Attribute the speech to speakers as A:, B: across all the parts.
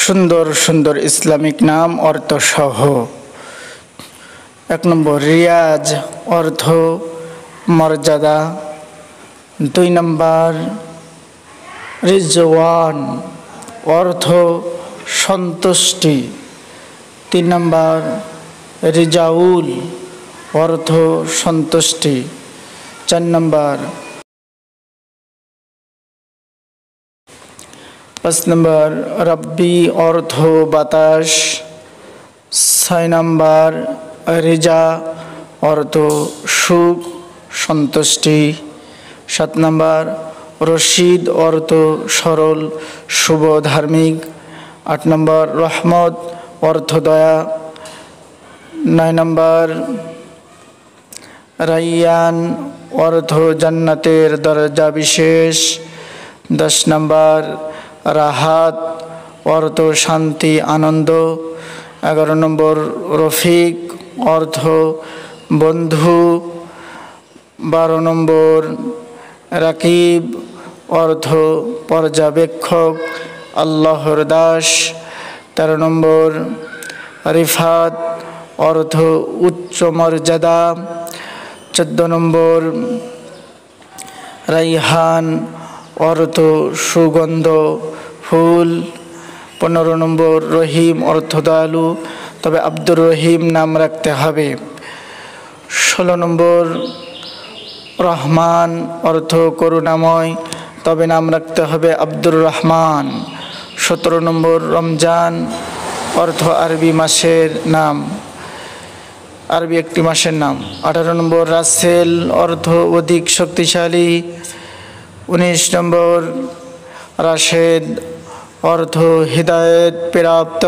A: সুন্দর সুন্দর ইসলামিক নাম অর্থ সহ। 1 নম্বর রিয়াজ, অর্থ মর্যাদা। 2 নম্বর রিজওয়ান, অর্থ সন্তুষ্টি। 3 নম্বর রিজাউল, অর্থ সন্তুষ্টি। 4 নম্বর 5 নম্বর রব্বি, অর্থ বাতাস। 6 নম্বর রিজা, অর্থ সুখ সন্তুষ্টি। 7 নম্বর রশিদ, অর্থ সরল শুভ ধার্মিক। 8 নম্বর রহমত, অর্থ দয়া। 9 নম্বর রাইয়ান, অর্থ জান্নাতের দরজা বিশেষ। 10 নম্বর রাহাত, অর্থ শান্তি আনন্দ। 11 নম্বর রফিক, অর্থ বন্ধু। 12 নম্বর রাকিব, অর্থ পর্যবেক্ষক আল্লাহর দাস। 13 নম্বর রিফাত, অর্থ উচ্চ মর্যাদা। 14 নম্বর রাইহান, অর্থ সুগন্ধ ফুল। 15 নম্বর রহিম, অর্থ দয়ালু, তবে আব্দুর রহিম নাম রাখতে হবে। 16 নম্বর রহমান, অর্থ করুণাময়, তবে নাম রাখতে হবে আব্দুর রহমান। 17 নম্বর রমজান, অর্থ আরবি মাসের নাম, আরবি একটি মাসের নাম। 18 নম্বর রাসেল, অর্থ অধিক শক্তিশালী। 19 নম্বর রাশেদ, অর্থ হৃদায়ত প্রাপ্ত।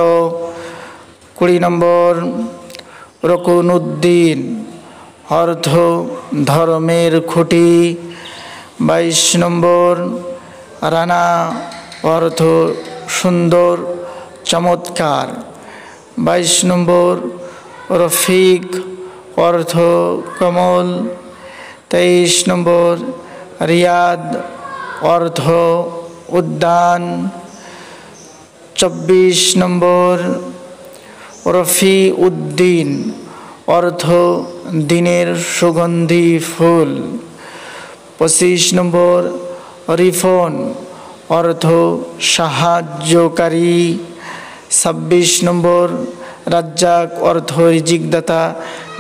A: 20 নম্বর রকুনউদ্দিন, অর্থ ধর্মের খুঁটি। 22 নম্বর রানা, অর্থ সুন্দর চমৎকার। 22 নম্বর রফিক, অর্থ কমল। 23 নম্বর রিয়াদ, অর্থ উদ্যান। 24 নম্বর রফি উদ্দিন, অর্থ দিনের সুগন্ধি ফুল। 25 নম্বর রিফন, অর্থ সাহায্যকারী। 26 নম্বর রাজ্জাক, অর্থ রিজিকদাতা,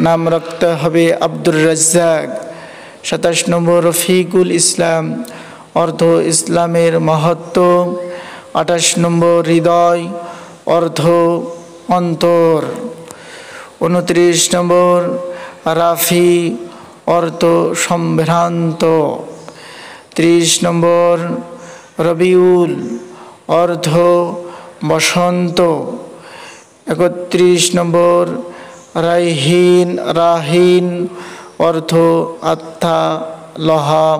A: নাম রাখতে হবে আব্দুর রাজ্জাক। 27 নম্বর রফিকুল ইসলাম, অর্থ ইসলামের মহত্ব। 28 নম্বর হৃদয়, অর্থ অন্তর। 29 নম্বর রাফি, অর্থ সম্ভ্রান্ত। 30 নম্বর রবিউল, অর্থ বসন্ত। 31 নম্বর রাহিন, অর্থ আত্মা লহা।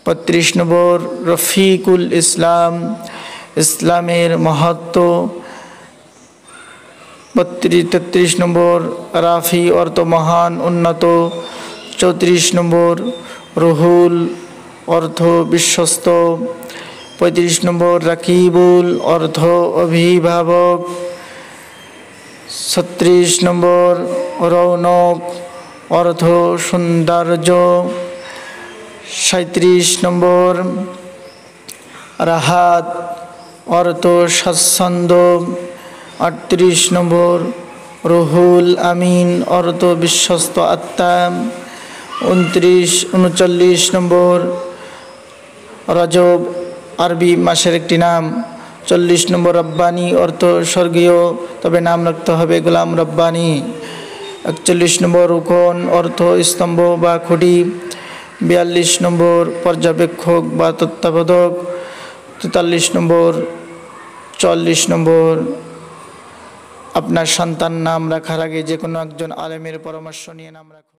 A: 32 নম্বর রফিকুল ইসলাম, ইসলামের মহত্ব। 33 নম্বর রাফি, অর্থ মহান উন্নত। 34 নম্বর রুহুল, অর্থ বিশ্বস্ত। 35 নম্বর রাকিবুল, অর্থ অভিভাবক। 36 নম্বর রৌনক, অর্থ সৌন্দর্য। 37 নম্বর রাহাত, অর্থ স্বাচ্ছন্দ্য। 38 নম্বর রুহুল আমিন, অর্থ বিশ্বস্ত আত্মা। 39 নম্বর রজব, আরবি মাসের একটি নাম। 40 নম্বর রব্বানি, অর্থ স্বর্গীয়, তবে নাম রাখতে হবে গোলাম রব্বানি। 41 নম্বর রুকন, অর্থ স্তম্ভ বা খুঁটি। 42 নম্বর পর্যবেক্ষক বা তত্ত্বাবধায়ক। 43 নম্বর 44 নম্বর আপনার সন্তান নাম রাখার আগে যে কোনো একজন আলেমের পরামর্শ নিয়ে নাম রাখুন।